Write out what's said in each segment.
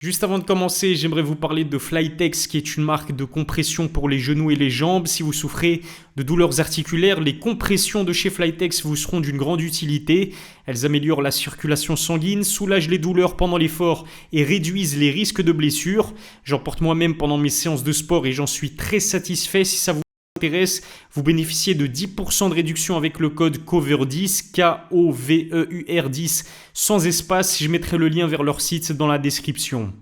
Juste avant de commencer, j'aimerais vous parler de Flytex, qui est une marque de compression pour les genoux et les jambes. Si vous souffrez de douleurs articulaires, les compressions de chez Flytex vous seront d'une grande utilité. Elles améliorent la circulation sanguine, soulagent les douleurs pendant l'effort et réduisent les risques de blessures. J'en porte moi-même pendant mes séances de sport et j'en suis très satisfait. Si ça vous intéresse, vous bénéficiez de 10% de réduction avec le code COVER10, K-O-V-E-U-R 10, sans espace. Je mettrai le lien vers leur site dans la description.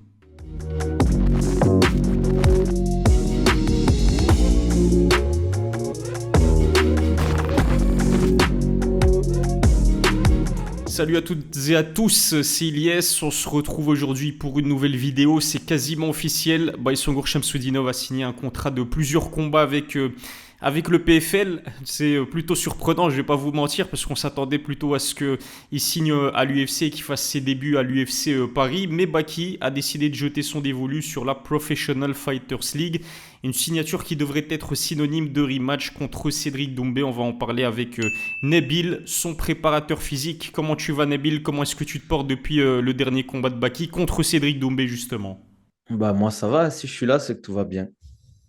Salut à toutes et à tous, c'est Ilyes, on se retrouve aujourd'hui pour une nouvelle vidéo, c'est quasiment officiel, Baysangour Shamsudinov a signé un contrat de plusieurs combats avec le PFL. C'est plutôt surprenant, je vais pas vous mentir, parce qu'on s'attendait plutôt à ce qu'il signe à l'UFC et qu'il fasse ses débuts à l'UFC Paris, mais Baki a décidé de jeter son dévolu sur la Professional Fighters League, une signature qui devrait être synonyme de rematch contre Cédric Doumbé. On va en parler avec Nabil, son préparateur physique. Comment tu vas, Nabil? Comment est-ce que tu te portes depuis le dernier combat de Baki contre Cédric Doumbé, justement? Bah moi ça va, si je suis là, c'est que tout va bien.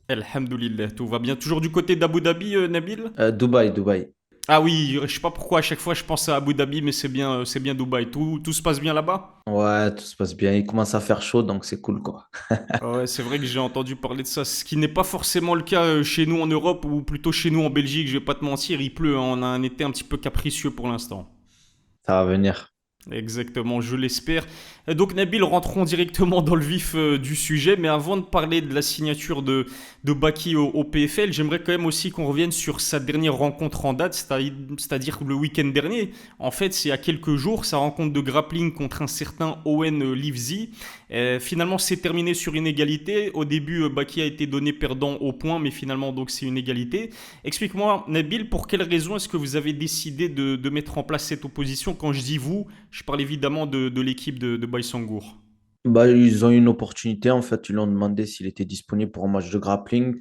Alhamdoulilah, tout va bien. Toujours du côté d'Abu Dhabi, Nabil? Dubaï, Dubaï. Ah oui, je sais pas pourquoi à chaque fois je pense à Abu Dhabi, mais c'est bien Dubaï. Tout se passe bien là-bas? Ouais, tout se passe bien. Il commence à faire chaud, donc c'est cool, quoi. Ouais, c'est vrai que j'ai entendu parler de ça, ce qui n'est pas forcément le cas chez nous en Europe, ou plutôt chez nous en Belgique, je vais pas te mentir, il pleut, hein, on a un été un petit peu capricieux pour l'instant. Ça va venir. Exactement, je l'espère. Donc Nabil, rentrons directement dans le vif du sujet, mais avant de parler de la signature de Baki au PFL, j'aimerais quand même aussi qu'on revienne sur sa dernière rencontre en date, c'est-à-dire le week-end dernier. En fait, c'est il y a quelques jours, sa rencontre de grappling contre un certain Owen Livesey. Finalement, c'est terminé sur une égalité. Au début, Baki a été donné perdant au point, mais finalement, donc c'est une égalité. Explique-moi, Nabil, pour quelles raisons est-ce que vous avez décidé de mettre en place cette opposition? Quand je dis vous, je parle évidemment de l'équipe de Baysangour. Bah, ils ont eu une opportunité, en fait. Ils lui ont demandé s'il était disponible pour un match de grappling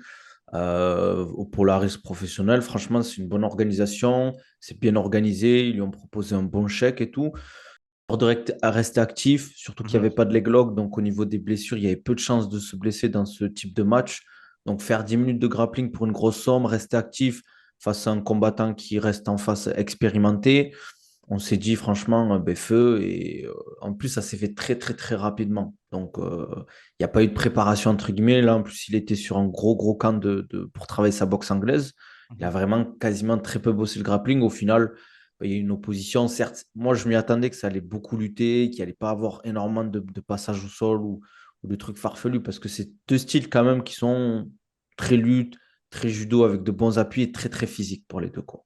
au Polaris professionnel. Franchement, c'est une bonne organisation. C'est bien organisé. Ils lui ont proposé un bon chèque et tout. Pour rester actif, surtout qu'il n'y Mhm. avait pas de leg lock. Donc, au niveau des blessures, il y avait peu de chances de se blesser dans ce type de match. Donc, faire 10 minutes de grappling pour une grosse somme, rester actif face à un combattant qui reste en face expérimenté. On s'est dit franchement, ben, feu. Et en plus, ça s'est fait très, très, très rapidement. Donc, il n'y a pas eu de préparation, entre guillemets. Là, en plus, il était sur un gros, gros camp pour travailler sa boxe anglaise. Il a Mhm. vraiment quasiment très peu bossé le grappling. Au final, ben, il y a eu une opposition. Certes, moi, je m'y attendais que ça allait beaucoup lutter, qu'il n'y allait pas avoir énormément de passages au sol ou de trucs farfelus, parce que c'est deux styles quand même qui sont très lutte, très judo, avec de bons appuis et très, très physiques pour les deux, quoi.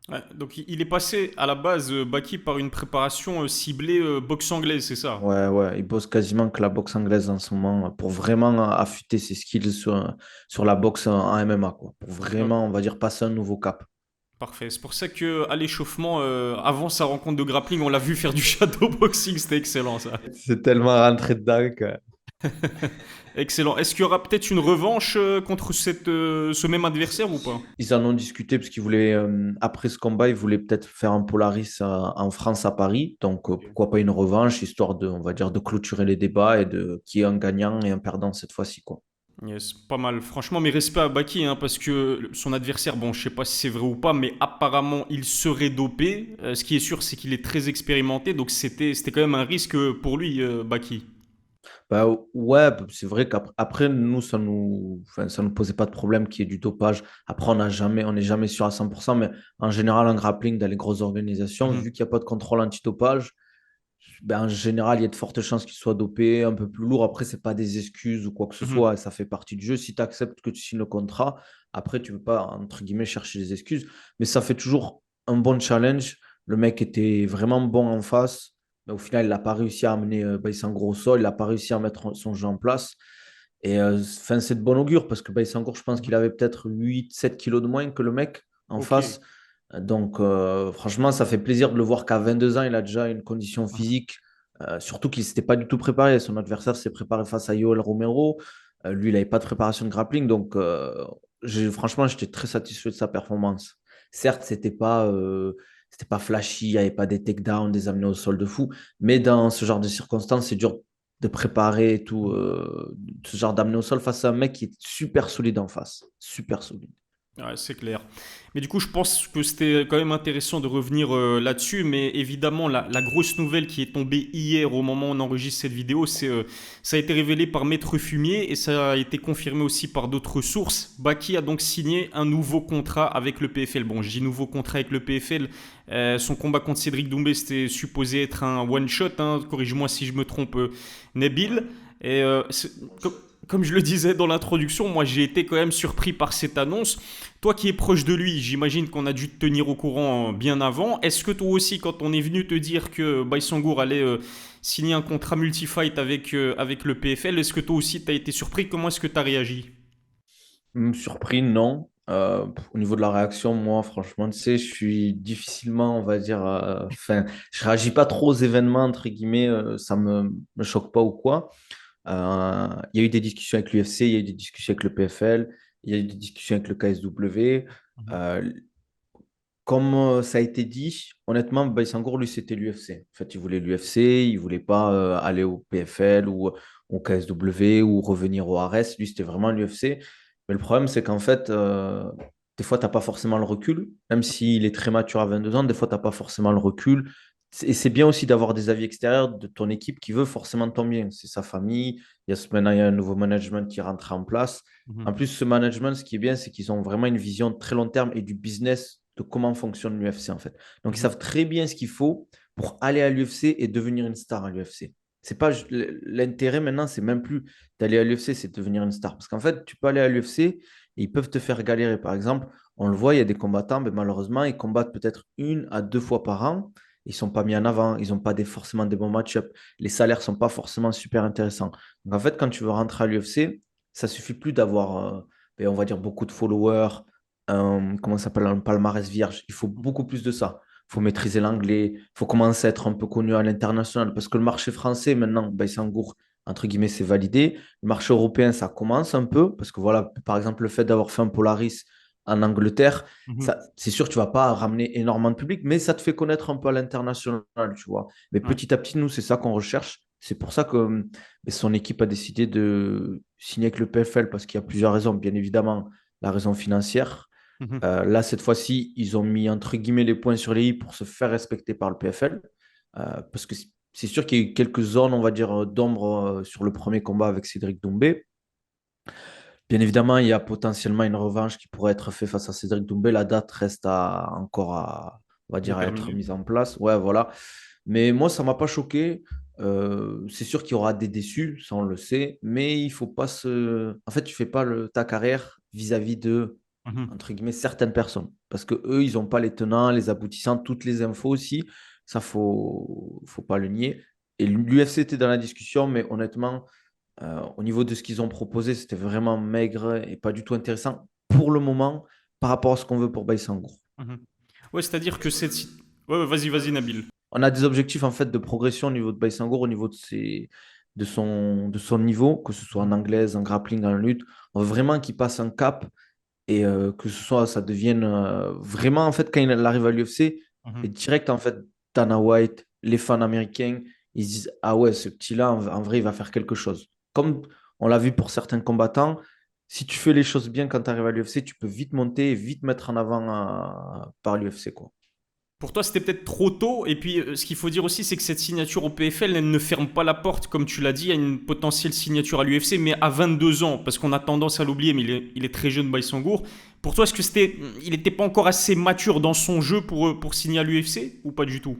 Ouais, donc il est passé à la base, Baki, par une préparation ciblée boxe anglaise, c'est ça? Ouais, ouais, il bosse quasiment que la boxe anglaise en ce moment pour vraiment affûter ses skills sur la boxe en MMA, quoi. Pour vraiment, on Ok. va dire, passer un nouveau cap. Parfait. C'est pour ça que à l'échauffement, avant sa rencontre de grappling, on l'a vu faire du shadowboxing. C'était excellent, ça. C'est tellement rentré dedans que... Excellent. Est-ce qu'il y aura peut-être une revanche contre ce même adversaire ou pas? Ils en ont discuté parce qu'ils voulaient, après ce combat, ils voulaient peut-être faire un Polaris en France, à Paris. Donc, pourquoi pas une revanche, histoire de, on va dire, de clôturer les débats et de qu'il y ait un gagnant et un perdant cette fois-ci, quoi. Yes, pas mal. Franchement, mes respects à Baki, hein, parce que son adversaire, bon, je sais pas si c'est vrai ou pas, mais apparemment, il serait dopé. Ce qui est sûr, c'est qu'il est très expérimenté, donc c'était quand même un risque pour lui, Baki. Bah, ouais, c'est vrai qu'après, nous, enfin, ça nous posait pas de problème qu'il y ait du dopage. Après, on n'est jamais sûr à 100%, mais en général, en grappling, dans les grosses organisations, Mhm, vu qu'il n'y a pas de contrôle antidopage, ben, en général, il y a de fortes chances qu'il soit dopé, un peu plus lourd. Après, c'est pas des excuses ou quoi que ce mhm, soit, ça fait partie du jeu. Si tu acceptes que tu signes le contrat, après, tu ne peux pas, entre guillemets, chercher des excuses. Mais ça fait toujours un bon challenge. Le mec était vraiment bon en face, mais au final, il n'a pas réussi à amener Baïsangor au sol, il n'a pas réussi à mettre son jeu en place. Et enfin, c'est de bon augure parce que Baïsangor, je pense qu'il mhm. avait peut-être 8 7 kilos de moins que le mec en Ok. face. Donc, franchement, ça fait plaisir de le voir qu'à 22 ans, il a déjà une condition Mhm. physique, surtout qu'il ne s'était pas du tout préparé. Son adversaire s'est préparé face à Yoel Romero. Lui, il n'avait pas de préparation de grappling. Donc, franchement, j'étais très satisfait de sa performance. Certes, c'était pas flashy, il n'y avait pas des takedowns, des amenés au sol de fou. Mais dans ce genre de circonstances, c'est dur. de préparer et tout, ce genre d'amener au sol face à un mec qui est super solide en face. Super solide. Ouais, c'est clair. Mais du coup, je pense que c'était quand même intéressant de revenir là-dessus. Mais évidemment, la grosse nouvelle qui est tombée hier au moment où on enregistre cette vidéo, ça a été révélé par Maître Fumier et ça a été confirmé aussi par d'autres sources. Baki a donc signé un nouveau contrat avec le PFL. Bon, je dis nouveau contrat avec le PFL. Son combat contre Cédric Doumbé, c'était supposé être un one-shot, hein. Corrige-moi si je me trompe, Nabil. Et comme je le disais dans l'introduction, moi j'ai été quand même surpris par cette annonce. Toi qui es proche de lui, j'imagine qu'on a dû te tenir au courant bien avant. Est-ce que toi aussi, quand on est venu te dire que Baïsangour allait signer un contrat multi-fight avec le PFL, est-ce que toi aussi tu as été surpris? Comment est-ce que tu as réagi? Surpris, non. Au niveau de la réaction, moi, franchement, tu sais, je suis difficilement, on va dire, enfin, je réagis pas trop aux événements, entre guillemets, ça me choque pas ou quoi. Il y a eu des discussions avec l'UFC, il y a eu des discussions avec le PFL, il y a eu des discussions avec le KSW. Mhm. Euh, Comme ça a été dit, honnêtement, Baïsangour, lui, c'était l'UFC. En fait, il voulait l'UFC, il voulait pas aller au PFL ou au KSW ou revenir au RS. Lui, c'était vraiment l'UFC. Mais le problème, c'est qu'en fait, des fois, tu n'as pas forcément le recul. Même s'il est très mature à 22 ans, des fois, tu n'as pas forcément le recul. Et c'est bien aussi d'avoir des avis extérieurs de ton équipe qui veut forcément ton bien. C'est sa famille. Maintenant, il y a un nouveau management qui rentre en place. En Mhm. plus, ce management, ce qui est bien, c'est qu'ils ont vraiment une vision très long terme et du business de comment fonctionne l'UFC en fait. Donc, ils Mhm. savent très bien ce qu'il faut pour aller à l'UFC et devenir une star à l'UFC. C'est pas l'intérêt maintenant, c'est même plus d'aller à l'UFC, c'est de devenir une star. Parce qu'en fait, tu peux aller à l'UFC et ils peuvent te faire galérer. Par exemple, on le voit, il y a des combattants, mais malheureusement, ils combattent peut-être 1 à 2 fois par an. Ils ne sont pas mis en avant, ils n'ont pas forcément des bons match-ups. Les salaires ne sont pas forcément super intéressants. Donc, en fait, quand tu veux rentrer à l'UFC, ça suffit plus d'avoir, on va dire, beaucoup de followers, comment ça s'appelle, un palmarès vierge. Il faut beaucoup plus de ça. Il faut maîtriser l'anglais, il faut commencer à être un peu connu à l'international parce que le marché français, maintenant, Baïsangour, entre guillemets, c'est validé. Le marché européen, ça commence un peu parce que voilà, par exemple, le fait d'avoir fait un Polaris en Angleterre, Mhm. ça, c'est sûr que tu vas pas ramener énormément de public, mais ça te fait connaître un peu à l'international, tu vois. Mais Ouais. petit à petit, nous, c'est ça qu'on recherche. C'est pour ça que son équipe a décidé de signer avec le PFL parce qu'il y a plusieurs raisons. Bien évidemment, la raison financière. Mhm. Là, cette fois-ci, ils ont mis entre guillemets les points sur les i pour se faire respecter par le PFL. Parce que c'est sûr qu'il y a eu quelques zones, on va dire, d'ombre sur le premier combat avec Cédric Doumbé. Bien évidemment, il y a potentiellement une revanche qui pourrait être faite face à Cédric Doumbé. La date reste encore à, on va dire, à être Déterminé. mise en place. Ouais, voilà. Mais moi, ça ne m'a pas choqué. C'est sûr qu'il y aura des déçus, ça on le sait. Mais il faut pas se. En fait, tu fais pas ta carrière vis-à-vis de, Mhm. entre guillemets, certaines personnes. Parce que eux, ils n'ont pas les tenants, les aboutissants, toutes les infos aussi. Ça, faut pas le nier. Et l'UFC était dans la discussion, mais honnêtement. Au niveau de ce qu'ils ont proposé, c'était vraiment maigre et pas du tout intéressant pour le moment par rapport à ce qu'on veut pour Baïsangour. Mhm. Ouais, c'est-à-dire que cette... Ouais, ouais, vas-y, vas-y, Nabil. On a des objectifs en fait de progression au niveau de Baïsangour, au niveau de son niveau, que ce soit en anglaise, en grappling, en lutte. On veut vraiment qu'il passe un cap et que ce soit, ça devienne vraiment en fait quand il arrive à l'UFC, et Mhm. direct en fait, Dana White, les fans américains, ils se disent ah ouais, ce petit-là, en vrai, il va faire quelque chose. Comme on l'a vu pour certains combattants, si tu fais les choses bien quand tu arrives à l'UFC, tu peux vite monter et vite mettre en avant par l'UFC, quoi. Pour toi, c'était peut-être trop tôt. Et puis, ce qu'il faut dire aussi, c'est que cette signature au PFL, elle ne ferme pas la porte, comme tu l'as dit, à une potentielle signature à l'UFC, mais à 22 ans, parce qu'on a tendance à l'oublier, mais il est très jeune, Baïsangour. Pour toi, est-ce que il n'était pas encore assez mature dans son jeu pour signer à l'UFC ou pas du tout?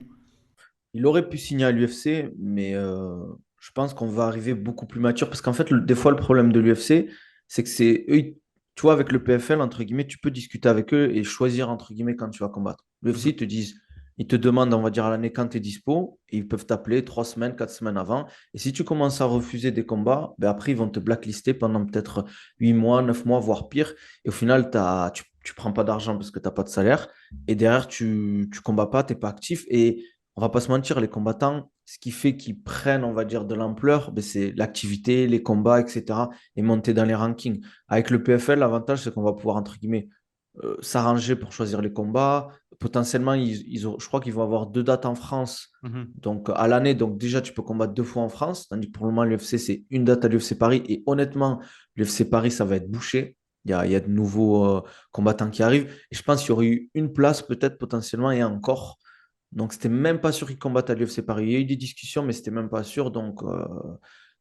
Il aurait pu signer à l'UFC, mais je pense qu'on va arriver beaucoup plus mature parce qu'en fait, des fois, le problème de l'UFC, c'est que c'est eux, tu vois, avec le PFL, entre guillemets, tu peux discuter avec eux et choisir, entre guillemets, quand tu vas combattre. L'UFC, Mhm. ils te demandent, on va dire, à l'année quand tu es dispo et ils peuvent t'appeler 3 semaines, 4 semaines avant. Et si tu commences à refuser des combats, ben après, ils vont te blacklister pendant peut-être 8 mois, 9 mois, voire pire. Et au final, tu prends pas d'argent parce que tu n'as pas de salaire. Et derrière, tu combats pas, tu n'es pas actif. Et on va pas se mentir, les combattants, ce qui fait qu'ils prennent, on va dire, de l'ampleur, ben, c'est l'activité, les combats, etc. et monter dans les rankings. Avec le PFL, l'avantage, c'est qu'on va pouvoir, entre guillemets, s'arranger pour choisir les combats. Potentiellement, je crois qu'ils vont avoir 2 dates en France. Mhm. Donc, à l'année, donc déjà, tu peux combattre 2 fois en France. Tandis que pour le moment, l'UFC, c'est une date à l'UFC Paris. Et honnêtement, l'UFC Paris, ça va être bouché. Il y a de nouveaux combattants qui arrivent. Et je pense qu'il y aurait eu une place, peut-être potentiellement, et encore. Donc, c'était même pas sûr qu'ils combattent à l'UFC Paris. Il y a eu des discussions, mais c'était même pas sûr. Donc,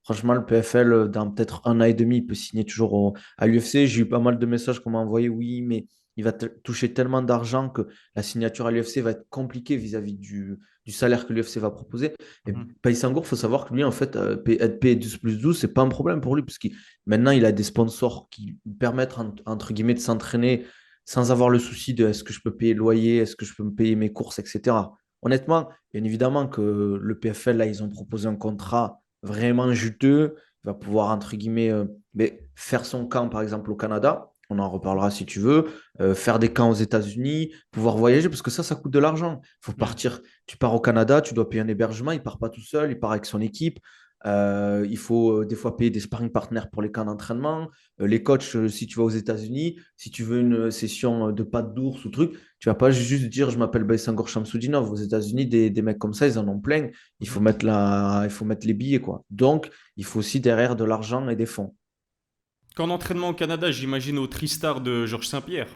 franchement, le PFL, dans peut-être un an et demi, il peut signer toujours à l'UFC. J'ai eu pas mal de messages qu'on m'a envoyés. Oui, mais il va toucher tellement d'argent que la signature à l'UFC va être compliquée vis-à-vis du salaire que l'UFC va proposer. Et Mhm. Paysangour, il faut savoir que lui, en fait, être payé 12 plus 12, c'est pas un problème pour lui, parce que maintenant, il a des sponsors qui lui permettent, entre guillemets, de s'entraîner sans avoir le souci de est-ce que je peux payer le loyer, est-ce que je peux me payer mes courses, etc. Honnêtement, bien évidemment que le PFL, là, ils ont proposé un contrat vraiment juteux. Il va pouvoir, entre guillemets, mais faire son camp, par exemple, au Canada. On en reparlera si tu veux. Faire des camps aux États-Unis, pouvoir voyager, parce que ça coûte de l'argent. Il faut Ouais. partir. Tu pars au Canada, tu dois payer un hébergement. Il part pas tout seul, il part avec son équipe. Il faut des fois payer des sparring partners pour les camps d'entraînement. Les coachs, si tu vas aux États-Unis, si tu veux une session de pattes d'ours ou truc, tu vas pas juste dire je m'appelle Baïsangor Shamsudinov. Aux États-Unis, des mecs comme ça, ils en ont plein. Mhm. Il faut mettre les billets, quoi. Donc, il faut aussi derrière de l'argent et des fonds. Qu'en entraînement au Canada, j'imagine au Tristar de Georges Saint-Pierre.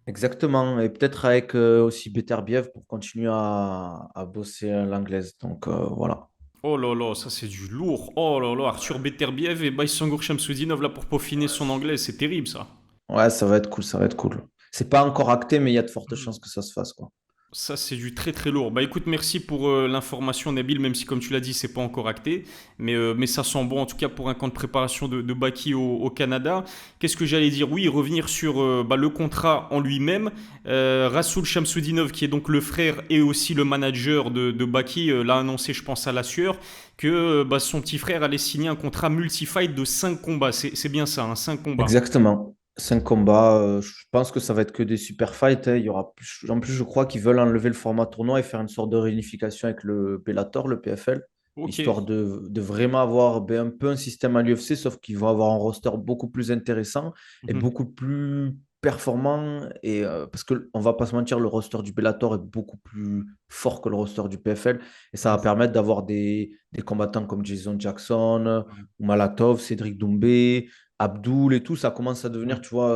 Exactement. Et peut-être avec aussi Beterbiev pour continuer à bosser l'anglaise. Donc, voilà. Oh là là, ça c'est du lourd. Oh là là, Arthur Beterbiev et Baïsangour Shamsudinov là pour peaufiner son anglais, c'est terrible ça. Ouais, ça va être cool, ça va être cool. C'est pas encore acté, mais il y a de fortes chances que ça se fasse, quoi. Ça, c'est du très très lourd. Bah écoute, merci pour l'information, Nabil, même si comme tu l'as dit, c'est pas encore acté. Mais ça sent bon, en tout cas, pour un camp de préparation de Baki au Canada. Qu'est-ce que j'allais dire? Oui, revenir sur le contrat en lui-même. Rasoul Shamsudinov, qui est donc le frère et aussi le manager de Baki, l'a annoncé, je pense, à la sueur, que son petit frère allait signer un contrat multi-fight de 5 combats. C'est bien ça, hein, 5 combats. Exactement. 5 combats. Je pense que ça va être que des super fights, hein. Il y aura en plus, je crois qu'ils veulent enlever le format tournoi et faire une sorte de réunification avec le Bellator, le PFL, Ok. histoire de vraiment avoir un peu un système à l'UFC, sauf qu'ils vont avoir un roster beaucoup plus intéressant et Mhm. beaucoup plus performant. Et, parce qu'on va pas se mentir, le roster du Bellator est beaucoup plus fort que le roster du PFL. Et ça va permettre d'avoir des combattants comme Jason Jackson, ou Malatov, Cédric Doumbé. Abdul et tout, ça commence à devenir, tu vois,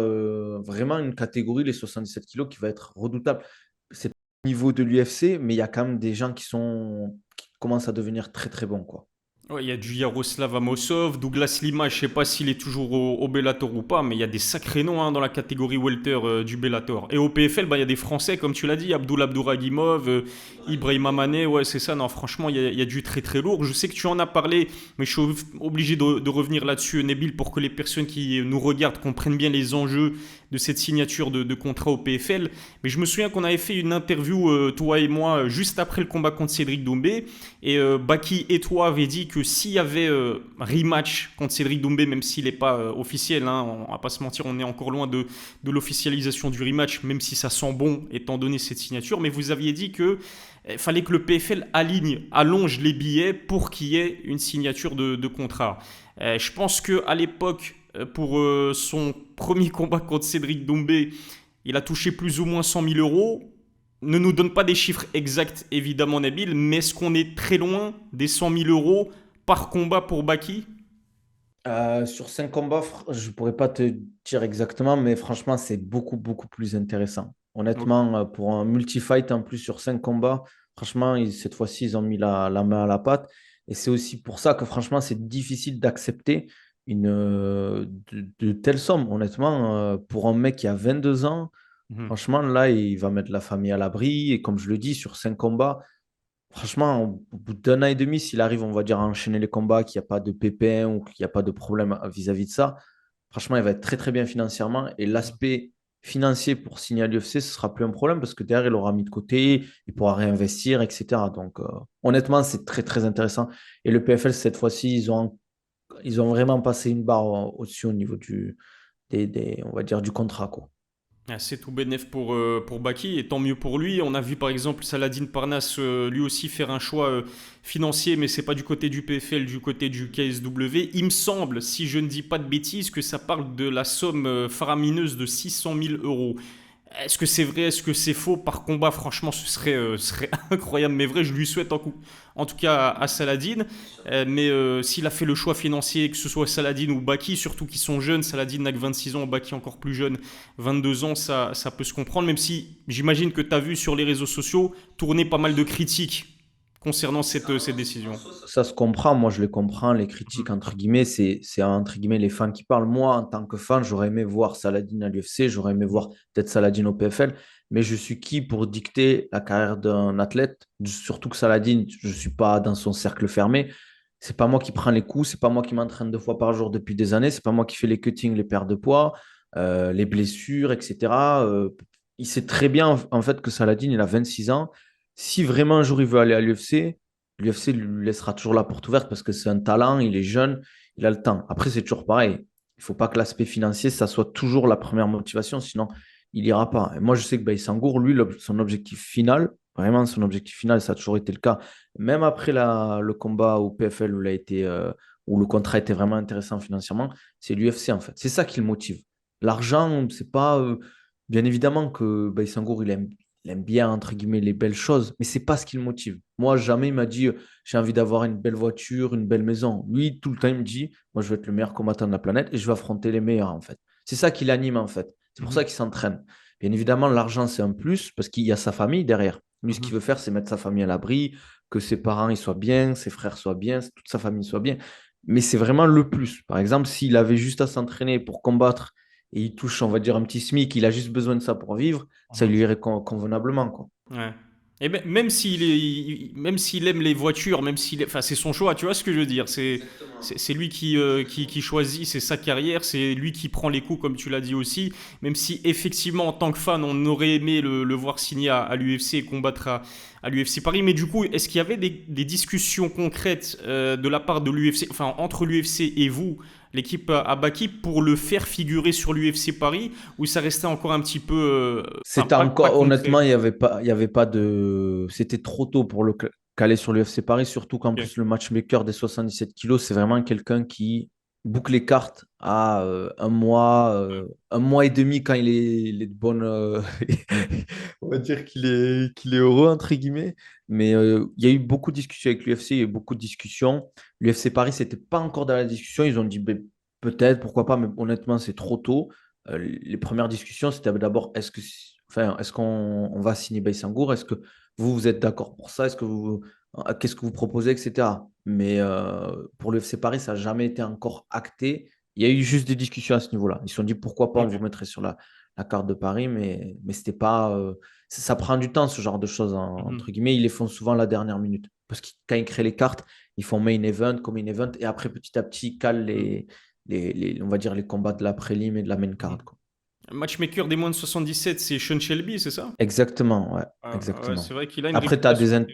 vraiment une catégorie, les 77 kilos, qui va être redoutable. C'est pas au niveau de l'UFC, mais il y a quand même des gens qui commencent à devenir très, très bons, quoi. Ouais, il y a du Yaroslav Amosov, Douglas Lima, je sais pas s'il est toujours au Bellator ou pas, mais il y a des sacrés noms hein, dans la catégorie welter du Bellator. Et au PFL, bah, il y a des Français, comme tu l'as dit, Abdul Abdouragimov, Ibrahima Mané, ouais c'est ça, non franchement il y a du très très lourd. Je sais que tu en as parlé, mais je suis obligé de revenir là-dessus, Nabil, pour que les personnes qui nous regardent comprennent bien les enjeux de cette signature de contrat au PFL. Mais je me souviens qu'on avait fait une interview, toi et moi, juste après le combat contre Cédric Doumbé, et Baki et toi avaient dit que s'il y avait rematch contre Cédric Doumbé, même s'il n'est pas officiel, hein, on va pas se mentir, on est encore loin de l'officialisation du rematch, même si ça sent bon étant donné cette signature. Mais vous aviez dit que fallait que le PFL allonge les billets pour qu'il y ait une signature de contrat. Je pense que à l'époque, pour son premier combat contre Cédric Doumbé, il a touché plus ou moins 100 000 euros. Ne nous donne pas des chiffres exacts, évidemment, Nabil, mais est-ce qu'on est très loin des 100 000 euros par combat pour Baki? Sur 5 combats, je pourrais pas te dire exactement, mais franchement, c'est beaucoup, beaucoup plus intéressant. Honnêtement, pour un multi-fight en plus sur 5 combats, franchement, cette fois-ci, ils ont mis la main à la pâte. Et c'est aussi pour ça que franchement, c'est difficile d'accepter de telles sommes. Honnêtement, pour un mec qui a 22 ans, Mhm. franchement, là, il va mettre la famille à l'abri. Et comme je le dis, sur 5 combats, franchement, au bout d'un an et demi, s'il arrive, on va dire, à enchaîner les combats, qu'il n'y a pas de pépin ou qu'il n'y a pas de problème vis-à-vis de ça, franchement, il va être très, très bien financièrement. Et l'aspect financier pour signer à l'UFC, ce sera plus un problème parce que derrière, il aura mis de côté, il pourra réinvestir, etc. Donc, honnêtement, c'est très, très intéressant. Et le PFL, cette fois-ci, ils ont vraiment passé une barre au-dessus au niveau on va dire, du contrat, quoi. Ah, c'est tout bénef pour Baki, et tant mieux pour lui. On a vu par exemple Saladin Parnasse lui aussi faire un choix financier, mais c'est pas du côté du PFL, du côté du KSW. Il me semble, si je ne dis pas de bêtises, que ça parle de la somme faramineuse de 600 000 euros. Est-ce que c'est vrai, est-ce que c'est faux par combat? Franchement, ce serait incroyable, mais vrai, je lui souhaite en tout cas à Saladin. Mais s'il a fait le choix financier, que ce soit Saladin ou Baki, surtout qu'ils sont jeunes, Saladin n'a que 26 ans, Baki encore plus jeune, 22 ans, ça peut se comprendre, même si j'imagine que tu as vu sur les réseaux sociaux tourner pas mal de critiques concernant cette décision. Ça se comprend, moi je les comprends, les critiques, entre guillemets, c'est entre guillemets les fans qui parlent. Moi, en tant que fan, j'aurais aimé voir Saladin à l'UFC, j'aurais aimé voir peut-être Saladin au PFL, mais je suis qui pour dicter la carrière d'un athlète? Surtout que Saladin, je ne suis pas dans son cercle fermé. C'est pas moi qui prends les coups, c'est pas moi qui m'entraîne 2 fois par jour depuis des années, c'est pas moi qui fais les cuttings, les pertes de poids, les blessures, etc. Il sait très bien en fait que Saladin, il a 26 ans. Si vraiment un jour il veut aller à l'UFC, l'UFC lui laissera toujours la porte ouverte parce que c'est un talent, il est jeune, il a le temps. Après, c'est toujours pareil. Il ne faut pas que l'aspect financier, ça soit toujours la première motivation, sinon il n'ira pas. Et moi, je sais que Baïsangour, lui, son objectif final, vraiment son objectif final, ça a toujours été le cas. Même après le combat au PFL où le contrat était vraiment intéressant financièrement, c'est l'UFC en fait. C'est ça qui le motive. L'argent, c'est pas. Bien évidemment que Baïsangour, il aime bien, entre guillemets, les belles choses, mais c'est pas ce qui le motive. Moi, jamais il m'a dit, j'ai envie d'avoir une belle voiture, une belle maison. Lui, tout le temps, il me dit, moi, je veux être le meilleur combattant de la planète et je vais affronter les meilleurs, en fait. C'est ça qui l'anime, en fait. C'est pour ça Mhm, qu'il s'entraîne. Bien évidemment, l'argent, c'est un plus parce qu'il y a sa famille derrière. Lui, ce qu'il mhm. veut faire, c'est mettre sa famille à l'abri, que ses parents ils soient bien, ses frères soient bien, toute sa famille soit bien. Mais c'est vraiment le plus. Par exemple, s'il avait juste à s'entraîner pour combattre et il touche, on va dire, un petit SMIC, il a juste besoin de ça pour vivre, ça Mhm. lui irait convenablement, quoi. Ouais. Et même même s'il aime les voitures, enfin, c'est son choix, tu vois ce que je veux dire. C'est lui qui choisit, c'est sa carrière, c'est lui qui prend les coups, comme tu l'as dit aussi. Même si effectivement, en tant que fan, on aurait aimé le voir signer à l'UFC et combattre à l'UFC Paris. Mais du coup, est-ce qu'il y avait des discussions concrètes de la part de l'UFC, enfin entre l'UFC et vous, l'équipe Abaki, pour le faire figurer sur l'UFC Paris, ou ça restait encore un petit peu, enfin C'était pas encore, concret? honnêtement, il y avait pas de. C'était trop tôt pour le caler sur l'UFC Paris, surtout qu'en Ok. plus, le matchmaker des 77 kilos, c'est vraiment quelqu'un qui boucle les cartes à un mois et demi quand il est de bonne. On va dire qu'il est heureux, entre guillemets. Mais il y a eu beaucoup de discussions avec l'UFC, il y a eu beaucoup de discussions. L'UFC Paris, c'était pas encore dans la discussion. Ils ont dit ben, peut-être, pourquoi pas, mais honnêtement, c'est trop tôt. Les premières discussions, c'était d'abord est-ce qu'on on va signer Baïsangour? Est-ce que vous êtes d'accord pour ça? Qu'est-ce que vous proposez, etc. Mais pour le FC Paris, ça n'a jamais été encore acté. Il y a eu juste des discussions à ce niveau-là. Ils se sont dit pourquoi pas, on vous Ok. mettrait sur la carte de Paris, mais c'était pas. Ça prend du temps, ce genre de choses, entre Mhm. guillemets. Ils les font souvent la dernière minute. Parce que quand ils créent les cartes, ils font main event, comme main event, et après, petit à petit, ils calent Mhm. on va dire, les combats de la prélim et de la main card, Mhm. quoi. Matchmaker des moins de 77, c'est Sean Shelby, c'est ça? Exactement, ouais, Ouais, c'est exactement. vrai qu'il a une Après, tu as réputation.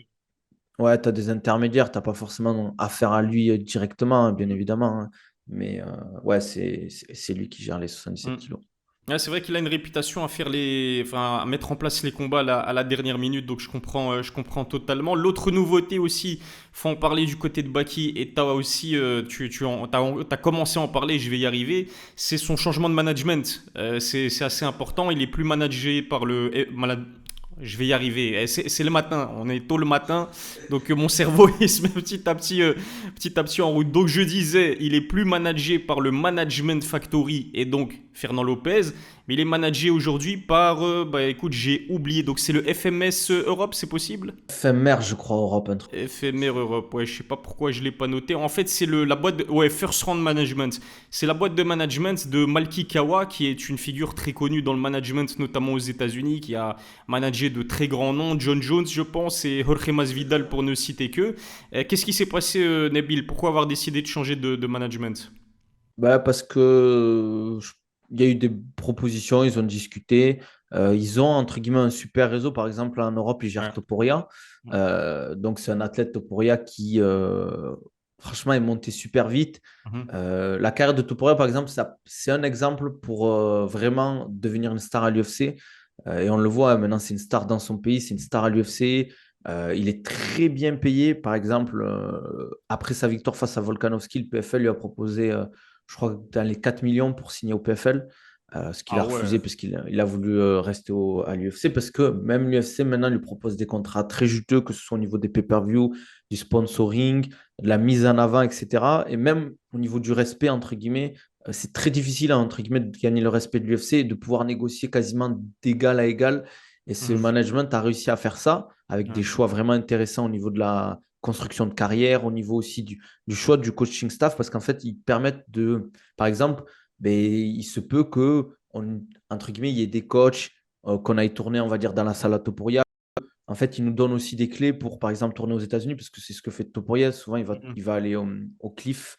ouais, t'as des intermédiaires, tu n'as pas forcément affaire à lui directement, hein, bien Mhm. évidemment, hein. Mais ouais, c'est lui qui gère les 77 Mhm. kilos. Ouais, c'est vrai qu'il a une réputation à enfin, à mettre en place les combats à la dernière minute, donc je comprends totalement. L'autre nouveauté aussi, faut en parler du côté de Baki, et t'as aussi, t'as commencé à en parler, je vais y arriver, c'est son changement de management. C'est assez important, il est plus managé par je vais y arriver. C'est le matin, on est tôt le matin, donc mon cerveau il se met petit à petit en route. Donc je disais, il est plus managé par le Management Factory et donc Fernand Lopez, mais il est managé aujourd'hui par, bah écoute, j'ai oublié. Donc c'est le FMS Europe, c'est possible? FMR, je crois, Europe, un truc. FMR Europe, ouais, je sais pas pourquoi je l'ai pas noté. En fait, c'est la boîte ouais, First Round Management. C'est la boîte de management de Malki Kawa, qui est une figure très connue dans le management, notamment aux États-Unis, qui a managé de très grands noms, John Jones, je pense, et Jorge Masvidal pour ne citer que. Qu'est-ce qui s'est passé, Nabil? Pourquoi avoir décidé de changer de management? Bah, parce que il y a eu des propositions, ils ont discuté. Ils ont, entre guillemets, un super réseau. Par exemple, en Europe, ils gèrent Ouais. Topuria. Donc, c'est un athlète Topuria qui, franchement, est monté super vite. Mhm. La carrière de Topuria, par exemple, c'est un exemple pour vraiment devenir une star à l'UFC. Et on le voit, hein, maintenant, c'est une star dans son pays, c'est une star à l'UFC. Il est très bien payé. Par exemple, après sa victoire face à Volkanovski, le PFL lui a proposé, je crois, dans les 4 millions pour signer au PFL. ce qu'il Ah a ouais. refusé parce qu'il a voulu rester à l'UFC parce que même l'UFC maintenant lui propose des contrats très juteux, que ce soit au niveau des pay-per-view, du sponsoring, de la mise en avant, etc. Et même au niveau du respect, entre guillemets, c'est très difficile, hein, entre guillemets, de gagner le respect de l'UFC et de pouvoir négocier quasiment d'égal à égal. Et ce Mhm. management a réussi à faire ça avec des Ouais. choix vraiment intéressants au niveau de la construction de carrière, au niveau aussi du choix du coaching staff, parce qu'en fait, ils permettent de, par exemple, ben, il se peut que, entre guillemets, il y ait des coachs qu'on aille tourner, on va dire, dans la salle à Topuria. En fait, il nous donne aussi des clés pour, par exemple, tourner aux États-Unis, parce que c'est ce que fait Topuria. Souvent, Mhm. il va aller au Cliff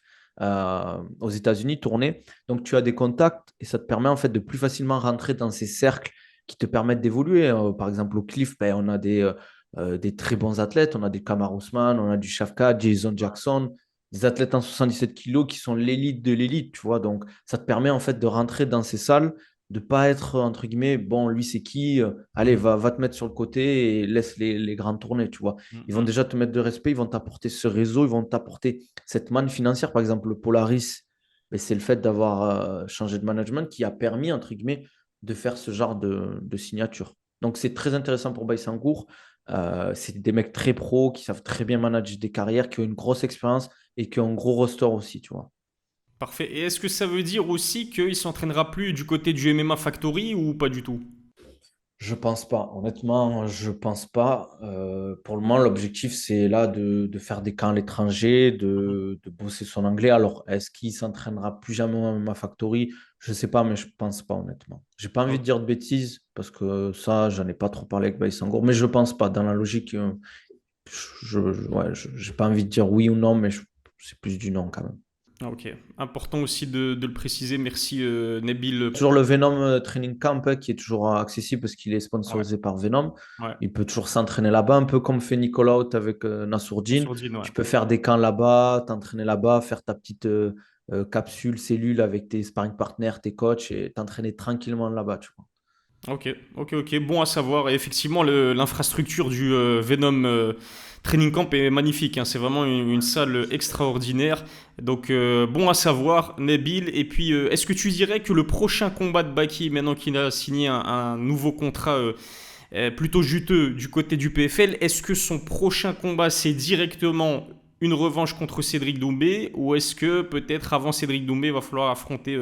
aux États-Unis tourner. Donc, tu as des contacts et ça te permet en fait de plus facilement rentrer dans ces cercles qui te permettent d'évoluer. Par exemple, au Cliff, ben, on a des très bons athlètes. On a des Kamar Ousmane, on a du Shafkat, Jason Jackson, des athlètes en 77 kilos qui sont l'élite de l'élite, tu vois. Donc, ça te permet en fait de rentrer dans ces salles, de pas être, entre guillemets, bon, lui, c'est qui? Allez, Mhm. va te mettre sur le côté et laisse les grandes tournées, tu vois. Ils vont Mhm. déjà te mettre de respect, ils vont t'apporter ce réseau, ils vont t'apporter cette manne financière. Par exemple, le Polaris, mais c'est le fait d'avoir changé de management qui a permis, entre guillemets, de faire ce genre de signature. Donc, c'est très intéressant pour Baïsangour. C'est des mecs très pros qui savent très bien manager des carrières, qui ont une grosse expérience et qui ont un gros roster aussi, tu vois. Parfait. Et est-ce que ça veut dire aussi qu'il s'entraînera plus du côté du MMA Factory ou pas du tout? Je pense pas. Honnêtement, je pense pas. Pour le moment, l'objectif, c'est là de faire des camps à l'étranger, Mhm. de bosser son anglais. Alors, est-ce qu'il s'entraînera plus jamais à ma factory? Je sais pas, mais je pense pas, honnêtement. J'ai pas envie de Ok. dire de bêtises parce que ça, j'en ai pas trop parlé avec Baïsangour, mais je pense pas. Dans la logique, ouais, j'ai pas envie de dire oui ou non, mais c'est plus du non quand même. Ah, ok. Important aussi de le préciser. Merci Nabil. Toujours le Venom Training Camp qui est toujours accessible parce qu'il est Ouais, sponsorisé par Venom. ouais. Il peut toujours s'entraîner là-bas, un peu comme fait Nicolas Haute avec Nassourdine. Sourdine, ouais. Tu peux faire des camps là-bas, t'entraîner là-bas, faire ta petite capsule, cellule avec tes sparring partners, tes coachs et t'entraîner tranquillement là-bas, tu vois. Ok, ok, ok. Bon à savoir. Et effectivement, l'infrastructure du Venom Training Camp est magnifique, hein. C'est vraiment une salle extraordinaire. Donc, bon à savoir, Nabil. Et puis, est-ce que tu dirais que le prochain combat de Baki, maintenant qu'il a signé un nouveau contrat plutôt juteux du côté du PFL, est-ce que son prochain combat, c'est directement une revanche contre Cédric Doumbé ou est-ce que peut-être avant Cédric Doumbé, il va falloir affronter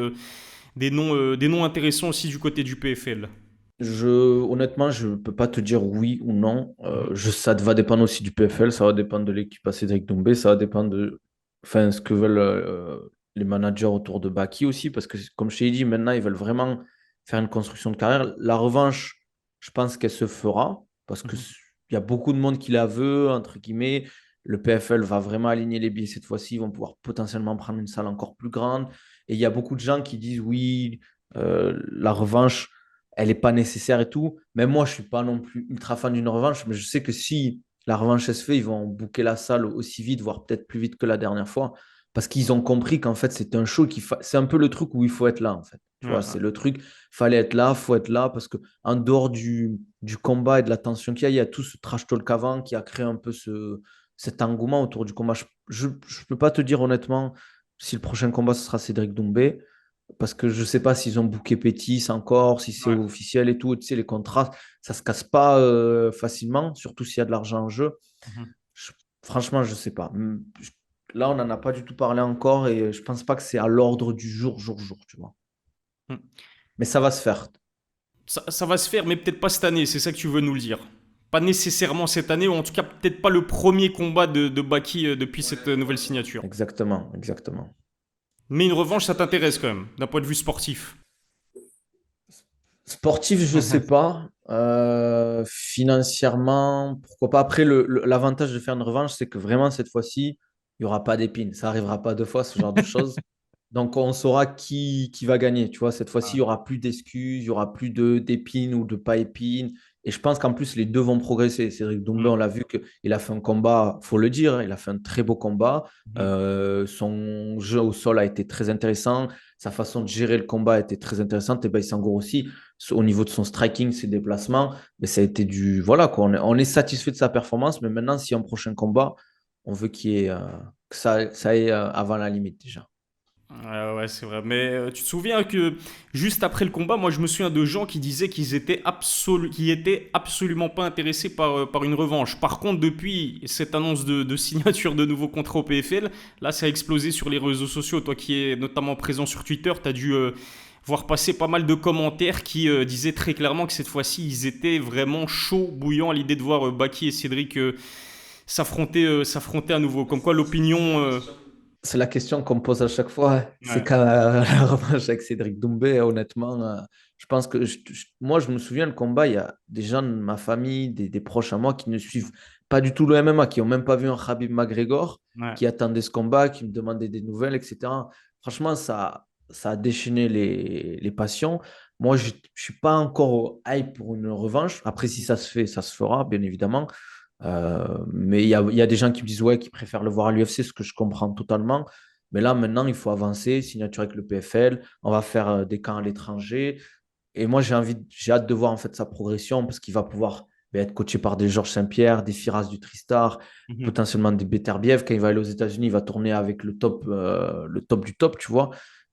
des noms intéressants aussi du côté du PFL? Honnêtement, je ne peux pas te dire oui ou non. Mhm. Ça va dépendre aussi du PFL, ça va dépendre de l'équipe à Cédric Doumbé, ça va dépendre de enfin, ce que veulent les managers autour de Baki aussi, parce que comme je t'ai dit, maintenant, ils veulent vraiment faire une construction de carrière. La revanche, je pense qu'elle se fera, parce qu'il Mhm. y a beaucoup de monde qui la veut, entre guillemets. Le PFL va vraiment aligner les billets cette fois-ci, ils vont pouvoir potentiellement prendre une salle encore plus grande. Et il y a beaucoup de gens qui disent oui, la revanche elle n'est pas nécessaire et tout. Même moi, je ne suis pas non plus ultra fan d'une revanche, mais je sais que si la revanche elle se fait, ils vont booker la salle aussi vite, voire peut-être plus vite que la dernière fois, parce qu'ils ont compris qu'en fait, c'est un show c'est un peu le truc où il faut être là, en fait. Tu Ouais, vois, ouais. c'est le truc, fallait être là, faut être là, parce que en dehors du combat et de la tension qu'il y a tout ce trash talk avant qui a créé un peu cet engouement autour du combat. Je ne peux pas te dire honnêtement si le prochain combat, ce sera Cédric Doumbé parce que je ne sais pas s'ils ont booké Pétis encore, si c'est Ouais. officiel et tout. Tu sais, les contrats, ça ne se casse pas facilement, surtout s'il y a de l'argent en jeu. Mhm. Je- Franchement, je ne sais pas. Là, on n'en a pas du tout parlé encore et je ne pense pas que c'est à l'ordre du jour, tu vois. Mhm. Mais ça va se faire. Ça va se faire, mais peut-être pas cette année, c'est ça que tu veux nous le dire. Pas nécessairement cette année, ou en tout cas peut-être pas le premier combat de Baki depuis cette nouvelle signature. Exactement, exactement. Mais une revanche, ça t'intéresse quand même, d'un point de vue sportif. Sportif, je ne sais Mhm. pas. Financièrement, pourquoi pas. Après, l'avantage de faire une revanche, c'est que vraiment, cette fois-ci, il n'y aura pas d'épines. Ça n'arrivera pas deux fois, ce genre de choses. Donc, on saura qui va gagner. Tu vois, cette fois-ci, il n'y aura plus d'excuses, il n'y aura plus d'épines ou de pas épines. Et je pense qu'en plus, les deux vont progresser. Cédric Doumbé, on Mhm. l'a vu qu'il a fait un combat, faut le dire, hein, il a fait un très beau combat. Mhm. Son jeu au sol a été très intéressant. Sa façon de gérer le combat a été très intéressante. Et Baïsangour aussi, au niveau de son striking, ses déplacements, mais ça a été du. Voilà, quoi. On est satisfait de sa performance. Mais maintenant, si un prochain combat, on veut que ça aille avant la limite déjà. Ouais, c'est vrai. Mais tu te souviens que juste après le combat, moi je me souviens de gens qui disaient qu'ils étaient absolument pas intéressés par une revanche. Par contre, depuis cette annonce de signature de nouveaux contrats au PFL, là ça a explosé sur les réseaux sociaux. Toi qui es notamment présent sur Twitter, tu as dû voir passer pas mal de commentaires qui disaient très clairement que cette fois-ci ils étaient vraiment chauds, bouillants à l'idée de voir Baki et Cédric s'affronter à nouveau. Comme quoi l'opinion. C'est la question qu'on me pose à chaque fois. C'est Ouais. quand la revanche avec Cédric Doumbé, honnêtement. Je pense que moi, je me souviens le combat, il y a des gens de ma famille, des proches à moi qui ne suivent pas du tout le MMA, qui n'ont même pas vu un Khabib McGregor, Ouais. qui attendaient ce combat, qui me demandaient des nouvelles, etc. Franchement, ça a déchaîné les passions. Moi, je ne suis pas encore au hype pour une revanche. Après, si ça se fait, ça se fera, bien évidemment. Mais il y a des gens qui me disent ouais, qui préfèrent le voir à l'UFC, ce que je comprends totalement. Mais là, maintenant, il faut avancer, signature avec le PFL, on va faire des camps à l'étranger. Et moi, j'ai hâte de voir en fait sa progression parce qu'il va pouvoir être coaché par des Georges Saint-Pierre, des Firas du Tristar, Mhm. potentiellement des Beterbiev. Quand il va aller aux États-Unis, il va tourner avec le top du top, tu vois.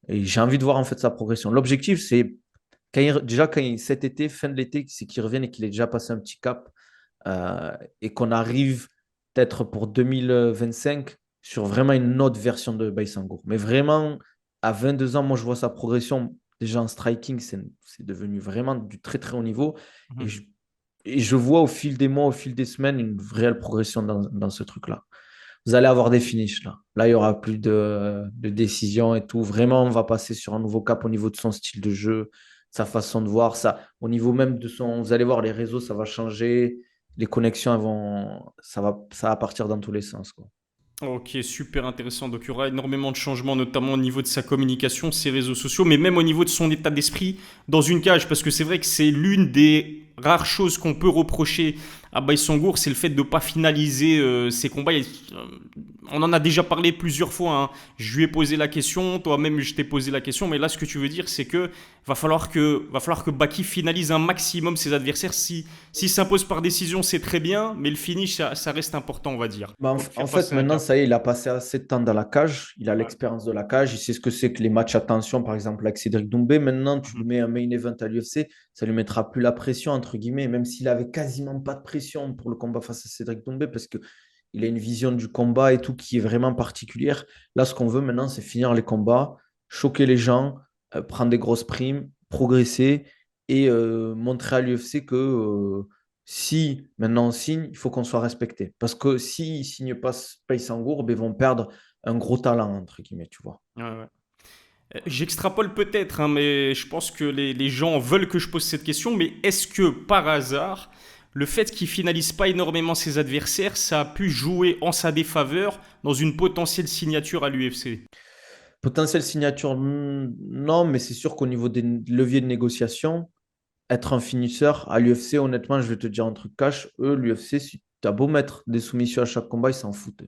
Et j'ai envie de voir en fait sa progression. L'objectif, c'est cet été, fin de l'été, c'est qu'il revienne et qu'il ait déjà passé un petit cap et qu'on arrive peut-être pour 2025 sur vraiment une autre version de Baïsangour. Mais vraiment, à 22 ans, moi, je vois sa progression. Déjà en striking, c'est devenu vraiment du très, très haut niveau. Et Mhm. je, et je vois au fil des mois, au fil des semaines, une réelle progression dans ce truc-là. Vous allez avoir des finishes là. Là, il n'y aura plus de décisions et tout. Vraiment, on va passer sur un nouveau cap au niveau de son style de jeu, sa façon de voir, ça, au niveau même de son. Vous allez voir, les réseaux, ça va changer. Les connexions, ça va partir dans tous les sens, quoi. Ok, super intéressant. Donc il y aura énormément de changements, notamment au niveau de sa communication, ses réseaux sociaux, mais même au niveau de son état d'esprit dans une cage. Parce que c'est vrai que c'est l'une des rares choses qu'on peut reprocher à Baïsangour, c'est le fait de ne pas finaliser ses combats. On en a déjà parlé plusieurs fois, hein. Je lui ai posé la question, toi-même je t'ai posé la question, mais là ce que tu veux dire, c'est que va falloir que Baki finalise un maximum ses adversaires. S'il s'impose par décision, c'est très bien, mais le finish, ça reste important, on va dire. Bah, Donc en faire fait, passer un maintenant, cap. ça y est, il a passé assez de temps dans la cage. Il a Ouais. l'expérience de la cage. Il sait ce que c'est que les matchs à tension, par exemple, avec Cédric Doumbé. Maintenant, tu lui Mhm. mets un main event à l'UFC, ça lui mettra plus la pression, entre guillemets, même s'il avait quasiment pas de pression pour le combat face à Cédric Doumbé, parce que il a une vision du combat et tout qui est vraiment particulière. Là, ce qu'on veut maintenant, c'est finir les combats, choquer les gens, prendre des grosses primes, progresser et montrer à l'UFC que si maintenant on signe, il faut qu'on soit respecté. Parce que s'ils ne signent pas Paysangour, ben, ils vont perdre un gros talent, entre guillemets, tu vois. Ouais, ouais. J'extrapole peut-être, hein, mais je pense que les gens veulent que je pose cette question. Mais est-ce que par hasard, le fait qu'il finalise pas énormément ses adversaires, ça a pu jouer en sa défaveur dans une potentielle signature à l'UFC? Potentielle signature, non, mais c'est sûr qu'au niveau des leviers de négociation, être un finisseur à l'UFC, honnêtement, je vais te dire un truc cash. Eux, l'UFC, si tu as beau mettre des soumissions à chaque combat, ils s'en foutent.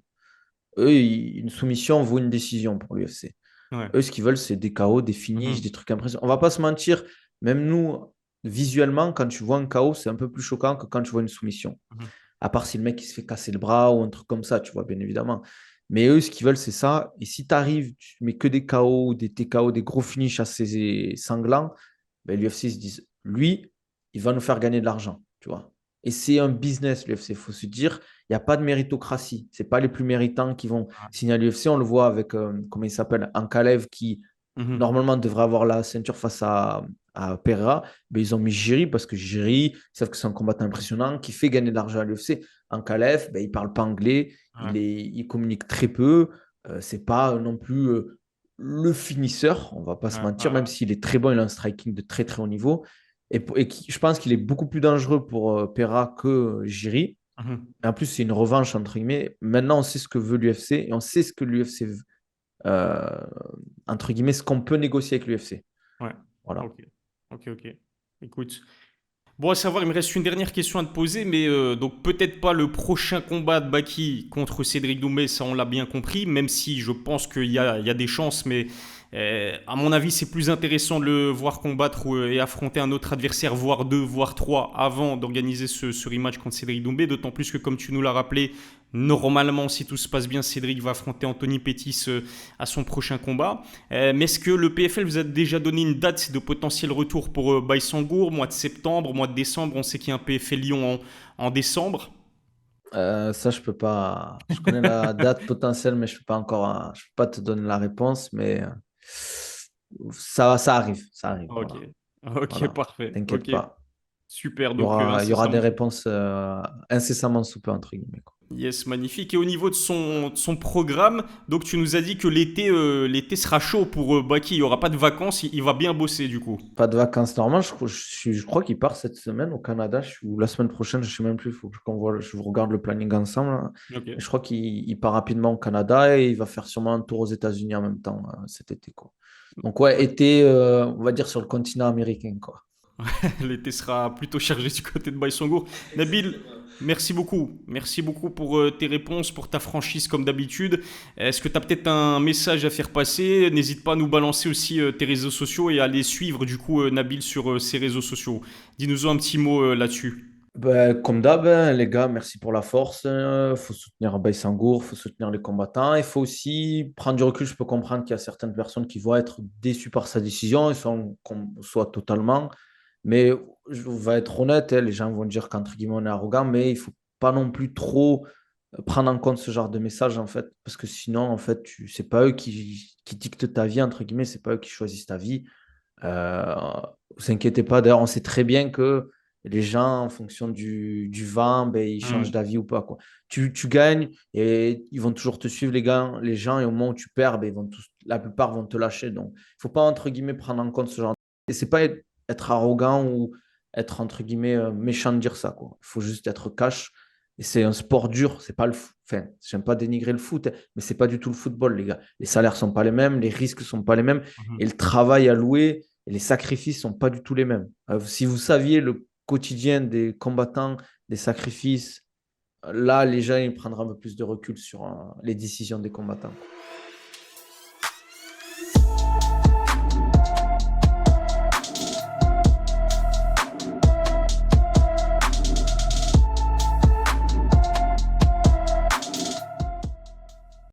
Eux, une soumission vaut une décision pour l'UFC. Ouais. Eux, ce qu'ils veulent, c'est des KO, des finishes, Mhm. des trucs impressionnants. On va pas se mentir, même nous, visuellement, quand tu vois un KO, c'est un peu plus choquant que quand tu vois une soumission. Mhm. À part si le mec il se fait casser le bras ou un truc comme ça, tu vois, bien évidemment. Mais eux, ce qu'ils veulent, c'est ça. Et si tu arrives, tu mets que des KO ou des TKO, des gros finishes assez sanglants, ben, l'UFC se disent, lui, il va nous faire gagner de l'argent, tu vois. Et c'est un business, l'UFC. Il faut se dire, il n'y a pas de méritocratie. Ce pas les plus méritants qui vont signer à l'UFC. On le voit avec, comment il s'appelle, Ankalev, qui Mhm. normalement devrait avoir la ceinture face à Pereira. Mais ils ont mis Jiri parce que Jiri, ils savent que c'est un combattant impressionnant qui fait gagner de l'argent à l'UFC. Ankalev, ben, il ne parle pas anglais, Ouais. il communique très peu. C'est pas non plus le finisseur, on va pas Ouais. se Ouais. mentir, même Ouais. s'il est très bon, il a un striking de très très haut niveau. Je pense qu'il est beaucoup plus dangereux pour Pereira que Jiri. Mhm. En plus, c'est une revanche, entre guillemets. Maintenant, on sait ce que veut l'UFC et on sait ce que l'UFC veut. Euh, entre guillemets, ce qu'on peut négocier avec l'UFC. Ouais. Voilà. Ok. Ok, ok. Écoute. Bon, à savoir, il me reste une dernière question à te poser, mais donc peut-être pas le prochain combat de Baki contre Cédric Doumbé, ça on l'a bien compris, même si je pense qu'il y a des chances, mais À mon avis, c'est plus intéressant de le voir combattre et affronter un autre adversaire, voire deux, voire trois, avant d'organiser ce rematch contre Cédric Doumbé. D'autant plus que, comme tu nous l'as rappelé, normalement, si tout se passe bien, Cédric va affronter Anthony Pettis à son prochain combat. Mais est-ce que le PFL vous a déjà donné une date de potentiel retour pour Baïsangour, mois de septembre, mois de décembre? On sait qu'il y a un PFL Lyon en décembre. Ça, je peux pas. Je connais la date potentielle, mais je peux pas encore. Je peux pas te donner la réponse, mais ça arrive. Ça arrive. Ok, Voilà. ok, Voilà. parfait. T'inquiète Ok, pas. super. Il y Donc, aura, il y aura des incessamment. réponses incessamment sous peu, entre guillemets, quoi. Yes, magnifique. Et au niveau de son programme, donc tu nous as dit que l'été sera chaud pour Baki. Il n'y aura pas de vacances. Il va bien bosser du coup. Pas de vacances normales. Je crois qu'il part cette semaine au Canada ou la semaine prochaine, je ne sais même plus. Il faut je vous regarde le planning ensemble, là. Ok. Mais je crois qu'il part rapidement au Canada et il va faire sûrement un tour aux États-Unis en même temps cet été, quoi. Donc, ouais, été, on va dire sur le continent américain, quoi. L'été sera plutôt chargé du côté de Baïsangour. Nabil, merci beaucoup. Merci beaucoup pour tes réponses, pour ta franchise comme d'habitude. Est-ce que tu as peut-être un message à faire passer? N'hésite pas à nous balancer aussi tes réseaux sociaux et à aller suivre du coup Nabil sur ses réseaux sociaux. Dis-nous un petit mot là-dessus. Ben, comme d'hab, hein, les gars, merci pour la force. Il faut soutenir Baïsangour, il faut soutenir les combattants. Il faut aussi prendre du recul. Je peux comprendre qu'il y a certaines personnes qui vont être déçues par sa décision, et sont qu'on soit totalement. Mais je vais être honnête, hein, les gens vont dire qu'entre guillemets on est arrogant, mais il faut pas non plus trop prendre en compte ce genre de message en fait, parce que sinon en fait, c'est pas eux qui dictent ta vie entre guillemets, c'est pas eux qui choisissent ta vie. Euh, Vous inquiétez pas. D'ailleurs, on sait très bien que les gens, en fonction du vent, ben, ils changent Hmm. d'avis ou pas, quoi. Tu gagnes et ils vont toujours te suivre, les gens, et au moment où tu perds, ben, la plupart vont te lâcher. Donc, il ne faut pas, entre guillemets, prendre en compte ce genre de... Et c'est pas être arrogant ou être, entre guillemets, méchant de dire ça, quoi. Il faut juste être cash. Et c'est un sport dur, c'est pas le foot. Enfin, j'aime pas dénigrer le foot, hein, mais c'est pas du tout le football, les gars. Les salaires sont pas les mêmes, les risques sont pas les mêmes, et Mhm. le travail à louer et les sacrifices sont pas du tout les mêmes. Si vous saviez le quotidien des combattants, des sacrifices, là, les gens ils prendraient un peu plus de recul sur les décisions des combattants.